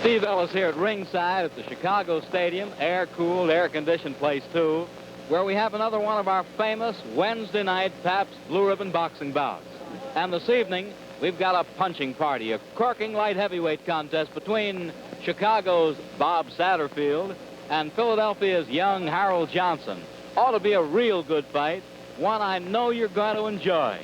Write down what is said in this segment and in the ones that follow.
Steve Ellis here at ringside at the Chicago Stadium, air-cooled, air-conditioned place, too, where we have another one of our famous Wednesday night Pabst Blue Ribbon boxing bouts. And this evening, we've got a punching party, a corking light heavyweight contest between Chicago's Bob Satterfield and Philadelphia's young Harold Johnson. Ought to be a real good fight, one I know you're going to enjoy.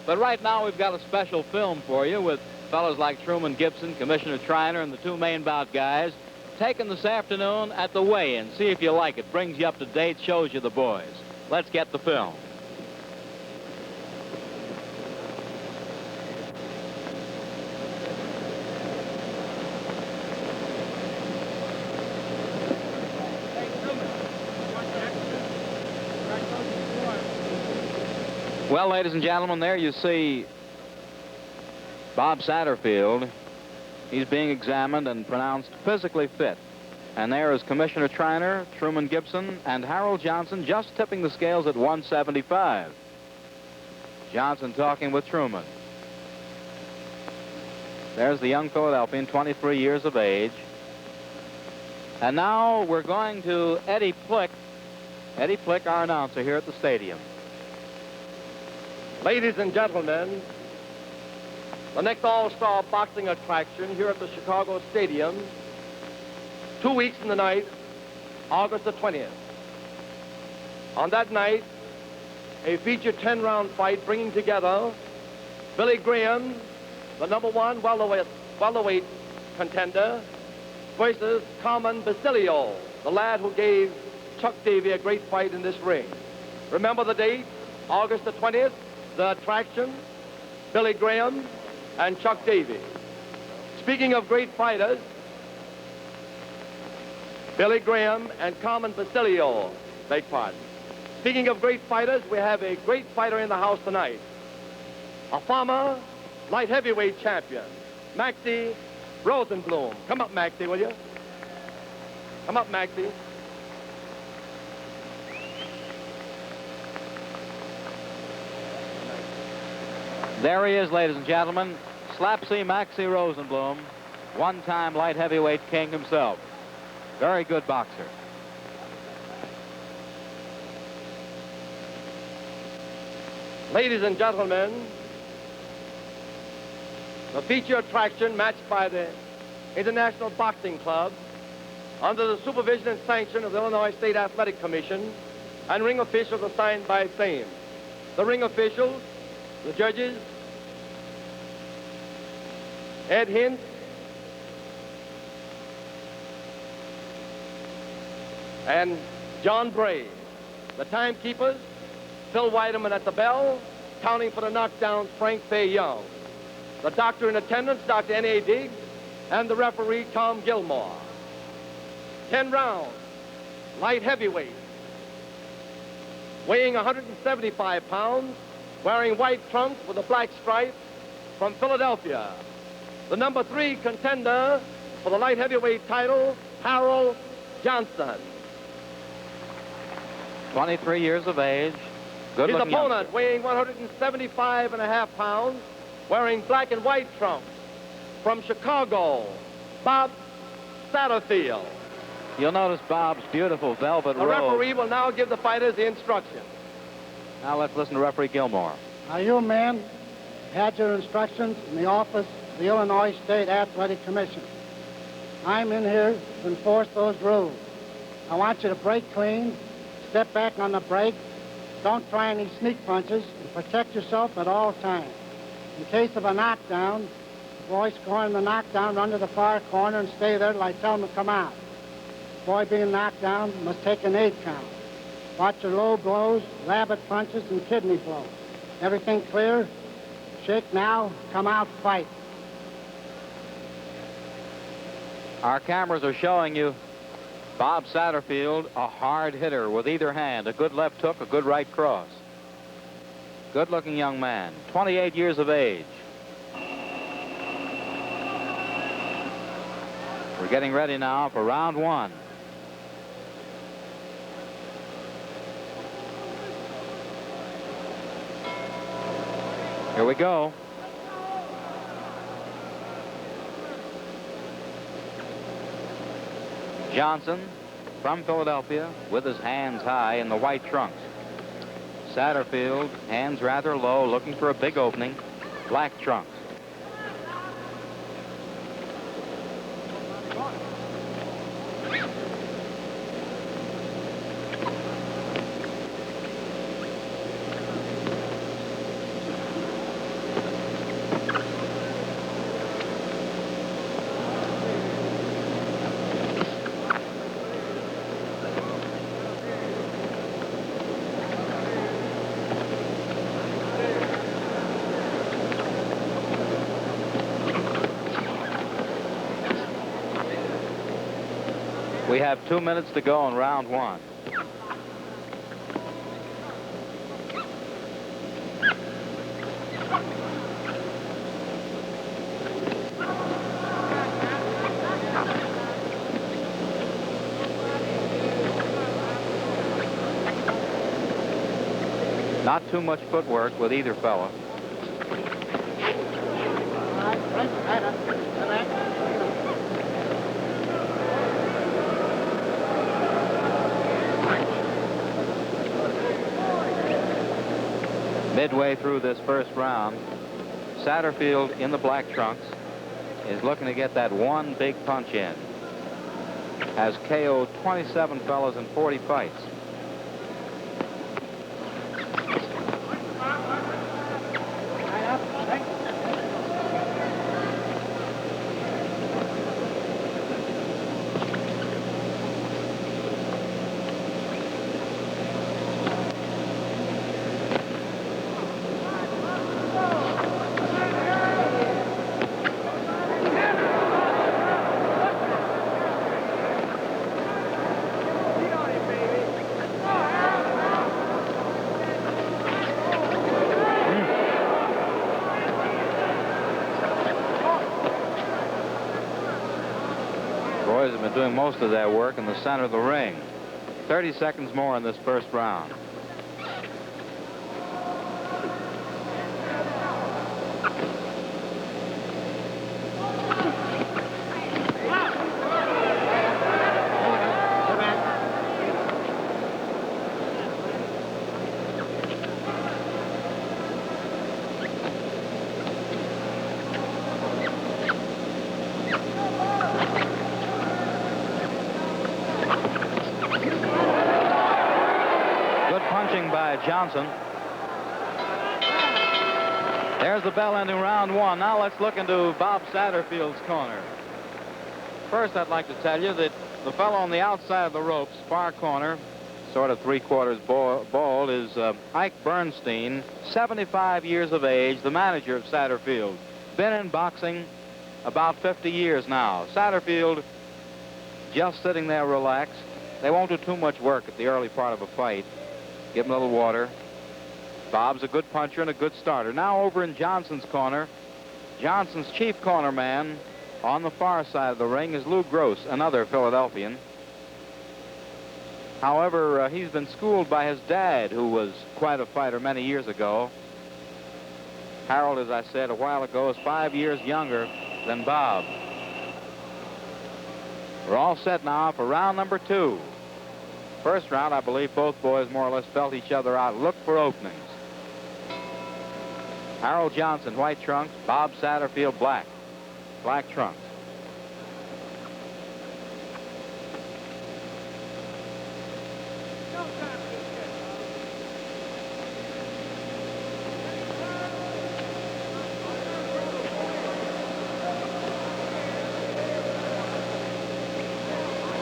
But right now, we've got a special film for you with fellows like Truman Gibson, Commissioner Triner, and the two main bout guys taken this afternoon at the weigh-in. See if you like it. Brings you up to date, shows you the boys. Let's get the film. Well, ladies and gentlemen, there you see Bob Satterfield. He's being examined and pronounced physically fit. And there is Commissioner Triner, Truman Gibson, and Harold Johnson just tipping the scales at 175. Johnson talking with Truman. There's the young Philadelphian, 23 years of age. And now we're going to Eddie Plick. Eddie Plick, our announcer here at the stadium. Ladies and gentlemen, the next all-star boxing attraction here at the Chicago Stadium, 2 weeks in the night, August the 20th. On that night, a featured 10-round fight bringing together Billy Graham, the #1 welterweight contender, versus Carmen Basilio, the lad who gave Chuck Davey a great fight in this ring. Remember the date, August the 20th, the attraction, Billy Graham and Chuck Davey. Speaking of great fighters, Billy Graham and Carmen Basilio, beg pardon. Speaking of great fighters, we have a great fighter in the house tonight. A former light heavyweight champion, Maxie Rosenblum. Come up, Maxie, will you? Come up, Maxie. There he is, ladies and gentlemen. Slapsy Maxie Rosenblum, one-time light heavyweight king himself. Very good boxer. Ladies and gentlemen, the feature attraction matched by the International Boxing Club under the supervision and sanction of the Illinois State Athletic Commission and ring officials assigned by same. The ring officials, the judges, Ed Hintz, and John Bray. The timekeepers, Phil Weideman at the bell, counting for the knockdowns, Frank Fay Young. The doctor in attendance, Dr. N.A. Diggs, and the referee, Tom Gilmore. 10 rounds, light heavyweight, weighing 175 pounds, wearing white trunks with a black stripe, from Philadelphia, the #3 contender for the light heavyweight title, Harold Johnson. 23 years of age. Good His looking opponent, youngster. weighing 175.5 pounds, wearing black and white trunks, from Chicago, Bob Satterfield. You'll notice Bob's beautiful velvet The robe. referee will now give the fighters the instructions. Now let's listen to referee Gilmore. Now, you men had your instructions in the office of the Illinois State Athletic Commission. I'm in here to enforce those rules. I want you to break clean, step back on the break, don't try any sneak punches, and protect yourself at all times. In case of a knockdown, the boy scoring the knockdown, run to the far corner and stay there till I tell him to come out. The boy being knocked down must take an 8 count. Watch your low blows, rabbit punches, and kidney blows. Everything clear? Shake now, come out, fight. Our cameras are showing you Bob Satterfield, a hard hitter with either hand, a good left hook, a good right cross. Good-looking young man, 28 years of age. We're getting ready now for round 1. Here we go. Johnson from Philadelphia with his hands high in the white trunks. Satterfield, hands rather low, looking for a big opening, black trunks. We have 2 minutes to go in round one. Not too much footwork with either fella. Midway through this first round, Satterfield in the black trunks is looking to get that one big punch in. Has KO'd 27 fellas in 40 fights. Boys have been doing most of that work in the center of the ring. 30 seconds more in this first round. By Johnson. There's the bell ending round one. Now let's look into Bob Satterfield's corner. First, I'd like to tell you that the fellow on the outside of the ropes, far corner, sort of three-quarters bald, is Ike Bernstein, 75 years of age, the manager of Satterfield. Been in boxing about 50 years now. Satterfield just sitting there relaxed. They won't do too much work at the early part of a fight. Give him a little water. Bob's a good puncher and a good starter. Now over in Johnson's corner, Johnson's chief corner man on the far side of the ring is Lou Gross, another Philadelphian. However, he's been schooled by his dad, who was quite a fighter many years ago. Harold, as I said a while ago, is 5 years younger than Bob. We're all set now for round number two. First round, I believe both boys more or less felt each other out. Look for openings. Harold Johnson, white trunks. Bob Satterfield, black trunks.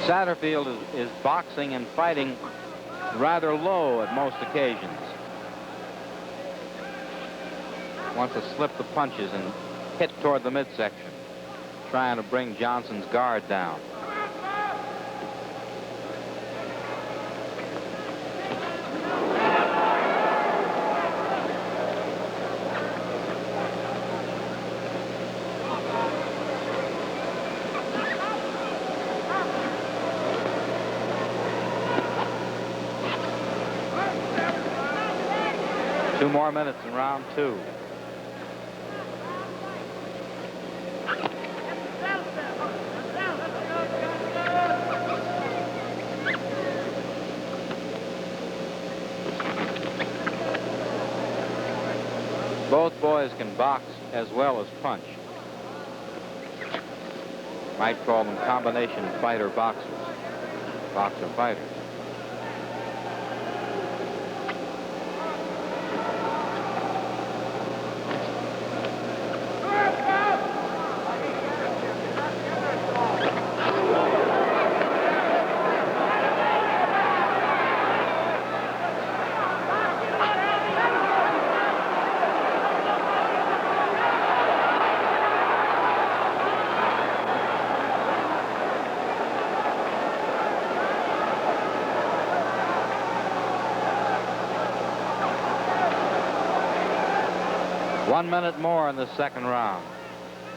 Satterfield is boxing and fighting rather low at most occasions. Wants to slip the punches and hit toward the midsection, trying to bring Johnson's guard down. Two more minutes in round two. boys can box as well as punch. Might call them combination fighter boxers. Boxer fighters. One minute more in the second round.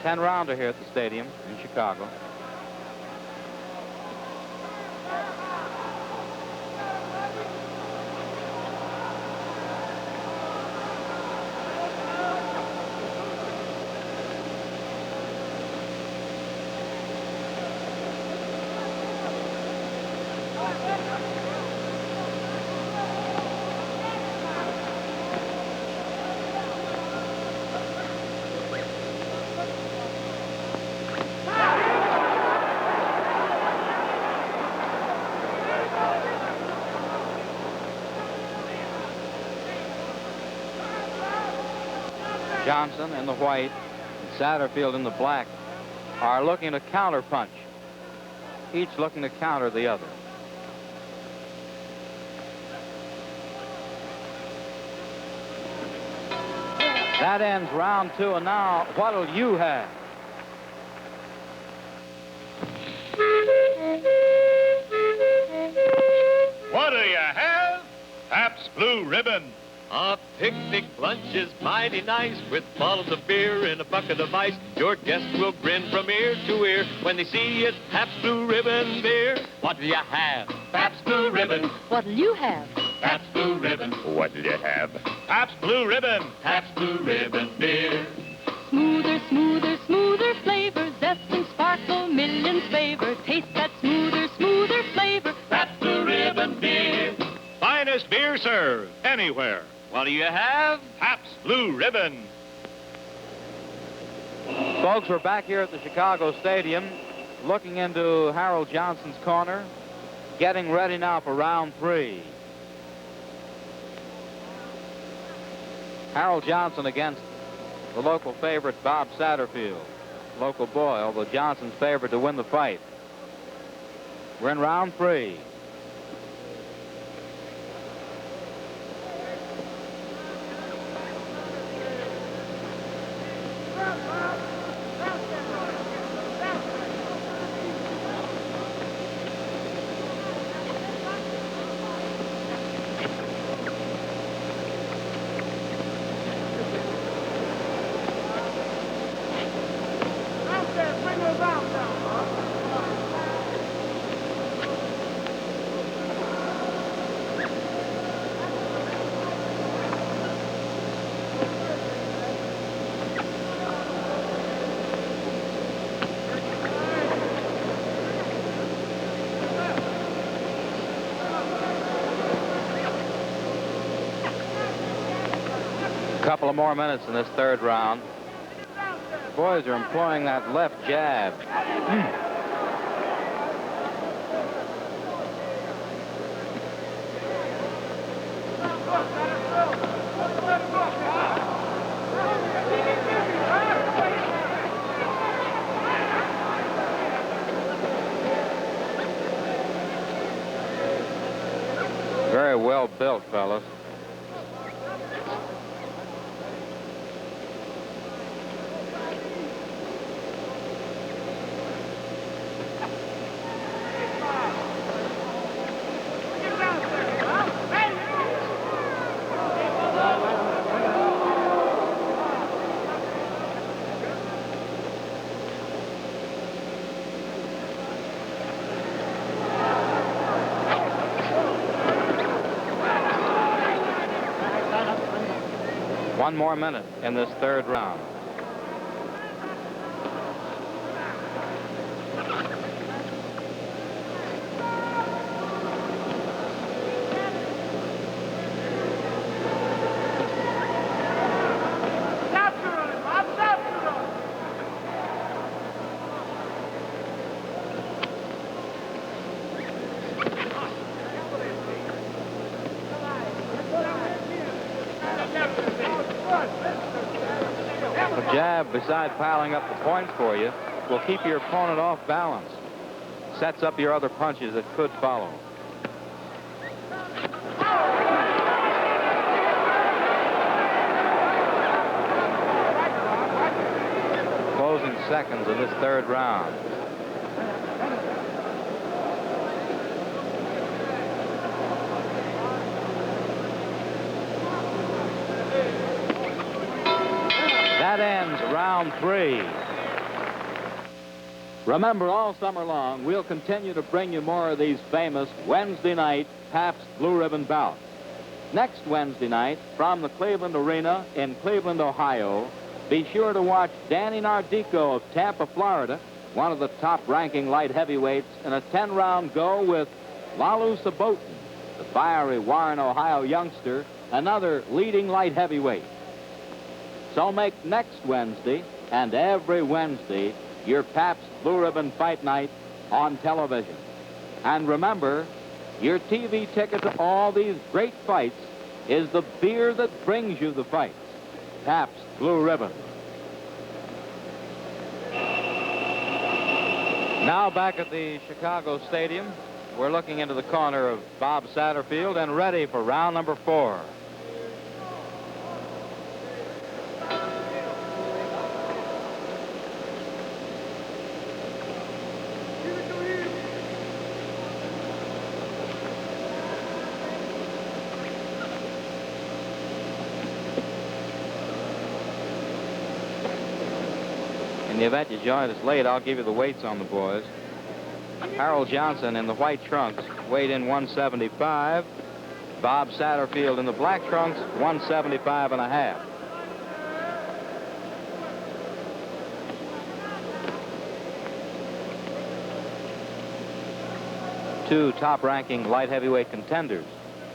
10-rounder here at the stadium in Chicago. Johnson in the white and Satterfield in the black are looking to counter punch, each looking to counter the other. That ends round 2, and now what'll you have? What'll you have? Pabst Blue Ribbon. A picnic lunch is mighty nice with bottles of beer and a bucket of ice. Your guests will grin from ear to ear when they see it's Pabst Blue Ribbon beer. What'll you have? Pabst Blue Ribbon. What'll you have? Pabst Blue Ribbon. What'll you have? Pabst Blue Ribbon. Pabst Blue Ribbon beer. Smoother, smoother, smoother flavor, zest and sparkle, millions favor. Taste that smoother, smoother flavor. Pabst Blue Ribbon beer. Finest beer served anywhere. What'll you have? Pabst Blue Ribbon. Folks, we're back here at the Chicago Stadium, looking into Harold Johnson's corner, getting ready now for round 3. Harold Johnson against the local favorite, Bob Satterfield. Local boy, although Johnson's favored to win the fight. We're in round 3. Couple of more minutes in this third round. The boys are employing that left jab. Very well built, fellas. One more minute in this third round. jab, besides piling up the points for you, will keep your opponent off balance. Sets up your other punches that could follow. Closing seconds of this third round. That ends round 3. Remember, all summer long, we'll continue to bring you more of these famous Wednesday night Pabst Blue Ribbon bouts. Next Wednesday night, from the Cleveland Arena in Cleveland, Ohio, be sure to watch Danny Nardico of Tampa, Florida, one of the top-ranking light heavyweights, in a 10-round go with Lalu Sabotin, the fiery Warren, Ohio youngster, another leading light heavyweight. So make next Wednesday and every Wednesday your Pabst Blue Ribbon Fight Night on television. And remember, your TV ticket to all these great fights is the beer that brings you the fights. Pabst Blue Ribbon. Now back at the Chicago Stadium, we're looking into the corner of Bob Satterfield and ready for round number 4. In the event you join us late, I'll give you the weights on the boys. Harold Johnson in the white trunks weighed in 175. Bob Satterfield in the black trunks, 175 and a half. Two top-ranking light heavyweight contenders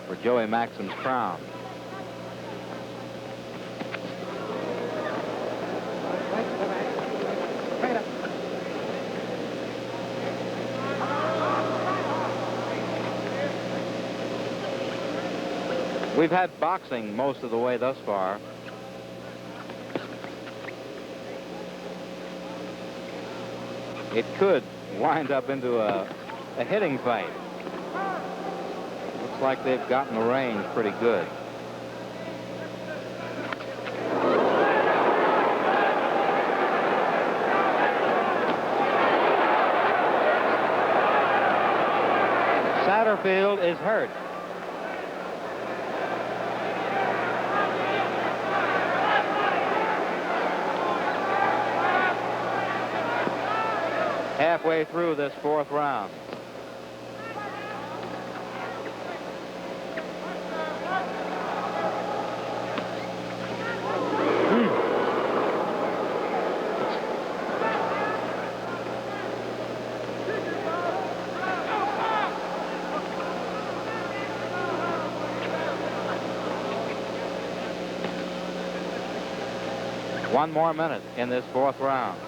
for Joey Maxim's crown. We've had boxing most of the way thus far. It could wind up into a hitting fight. Looks like they've gotten the range pretty good. Satterfield is hurt. Halfway through this 4th round. One more minute in this 4th round.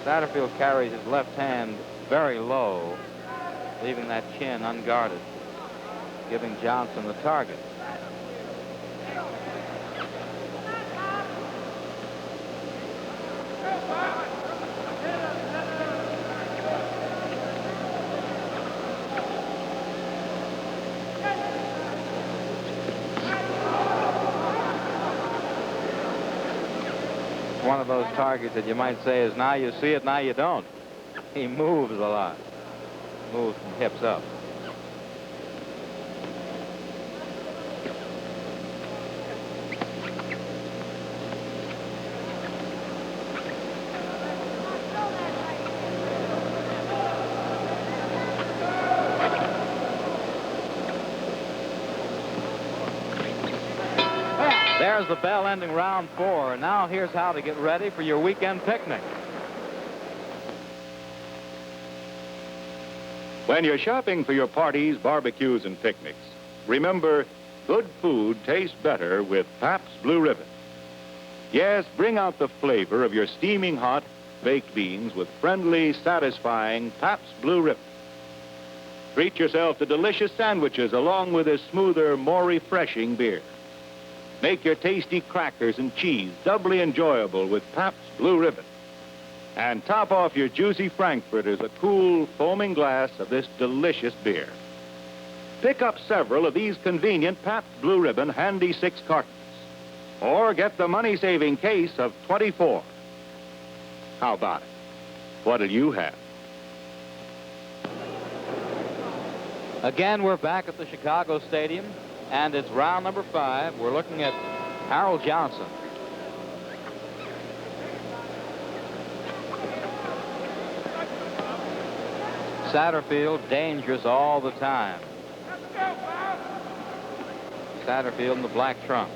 Satterfield carries his left hand very low, leaving that chin unguarded, giving Johnson the target. One of those targets that you might say is now you see it, now you don't. He moves a lot. Moves from hips up. There's the bell ending round 4. Now here's how to get ready for your weekend picnic. When you're shopping for your parties, barbecues, and picnics, remember, good food tastes better with Pabst Blue Ribbon. Yes, bring out the flavor of your steaming hot baked beans with friendly, satisfying Pabst Blue Ribbon. Treat yourself to delicious sandwiches along with a smoother, more refreshing beer. Make your tasty crackers and cheese doubly enjoyable with Pabst Blue Ribbon. And top off your juicy frankfurters a cool, foaming glass of this delicious beer. Pick up several of these convenient Pabst Blue Ribbon Handy 6 cartons. Or get the money-saving case of 24. How about it? What'll you have? Again, we're back at the Chicago Stadium, and it's round number 5. We're looking at Harold Johnson. Satterfield dangerous all the time. Satterfield in the black trunks.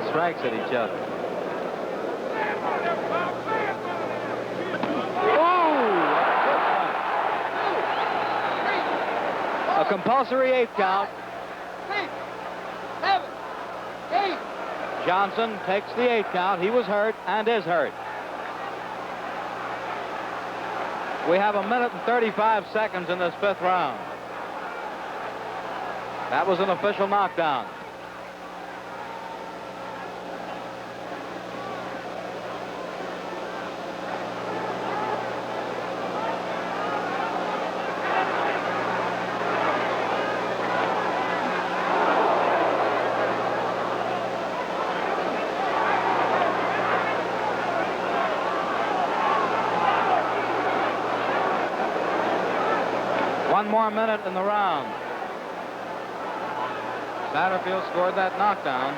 Strikes at each other. Oh! A compulsory 8 count. 6, 7, 8. Johnson takes the 8 count. He was hurt and is hurt. We have 1 minute and 35 seconds in this 5th round. That was an official knockdown. One more minute in the round. Satterfield scored that knockdown.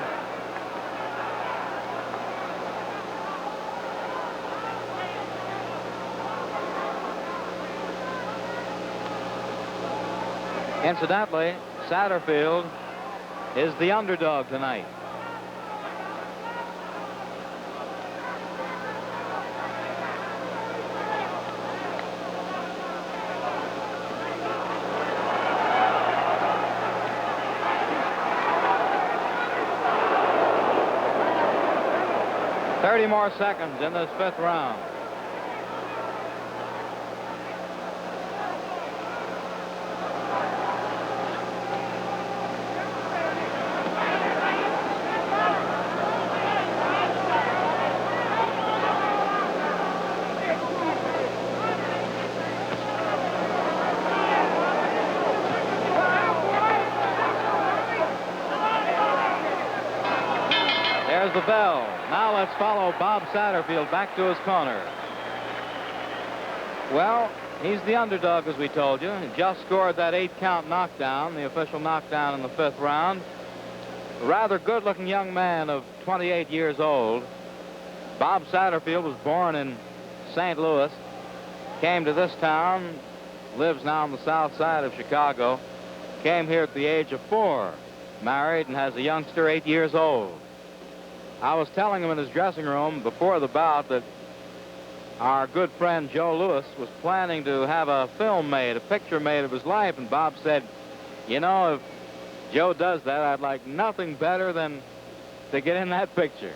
Incidentally, Satterfield is the underdog tonight. Thirty more seconds in this 5th round. There's the bell. Now let's follow Bob Satterfield back to his corner. Well, he's the underdog, as we told you. He just scored that 8 count knockdown, the official knockdown in the 5th round. A rather good-looking young man of 28 years old. Bob Satterfield was born in St. Louis, came to this town, lives now on the south side of Chicago, came here at the age of 4, married and has a youngster 8 years old. I was telling him in his dressing room before the bout that our good friend Joe Louis was planning to have a film made, a picture made of his life, and Bob said, you know, if Joe does that, I'd like nothing better than to get in that picture.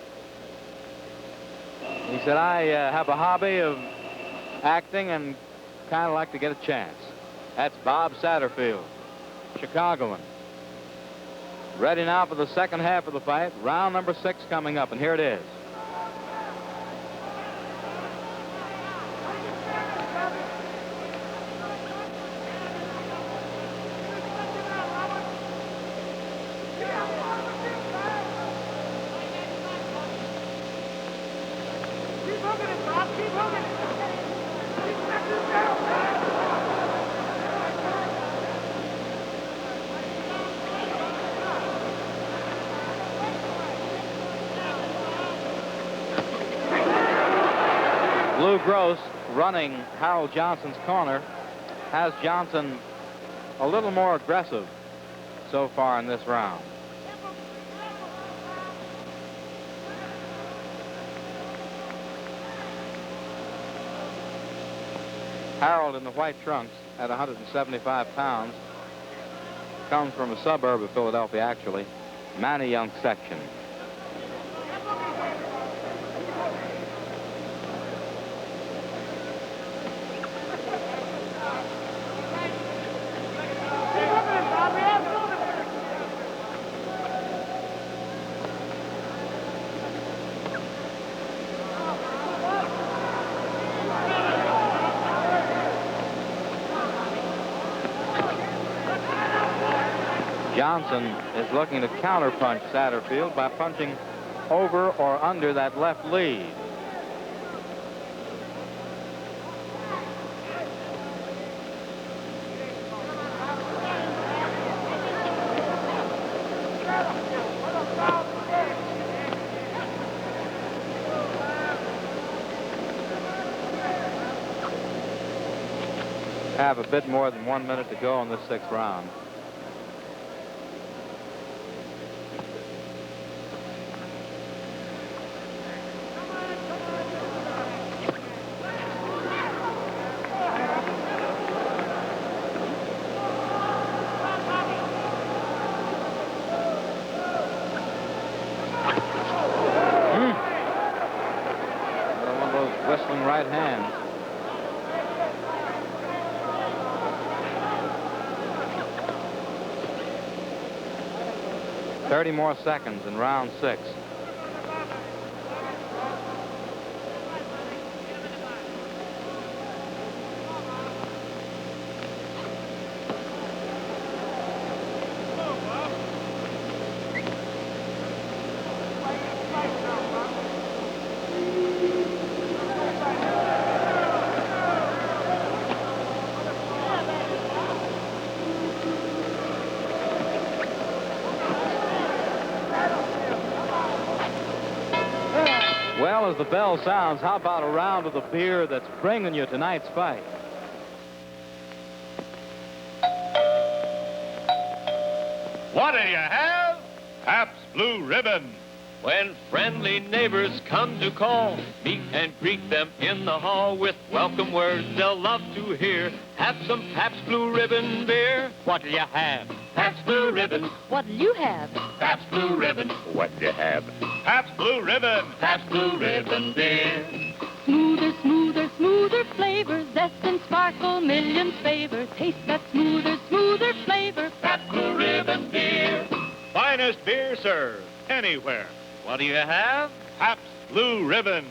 He said, I have a hobby of acting and kind of like to get a chance. That's Bob Satterfield, Chicagoan. Ready now for the second half of the fight. Round number 6 coming up, and here it is. Keep hooking it, Bob. Keep hooking it. Keep knocking it down. Lou Gross, running Harold Johnson's corner, has Johnson a little more aggressive so far in this round. Harold in the white trunks at 175 pounds comes from a suburb of Philadelphia, actually, Manayunk section. Johnson is looking to counterpunch Satterfield by punching over or under that left lead. Have a bit more than 1 minute to go in this sixth round. Whistling right hands. "30 more seconds in round 6. Well, as the bell sounds, how about a round of the beer that's bringing you tonight's fight? What do you have? Pabst Blue Ribbon. When friendly neighbors come to call, meet and greet them in the hall with welcome words they'll love to hear. Have some Pabst Blue Ribbon beer. What'll you have? Pabst Blue Ribbon. What'll you have? Pabst Blue Ribbon. What'll you have? Pabst Blue Ribbon. Pabst Blue Ribbon beer. Smoother, smoother, smoother flavor, zest and sparkle, millions favor. Taste that smoother, smoother flavor. Pabst Blue Ribbon beer. Finest beer served anywhere. What do you have? Pabst Blue Ribbon.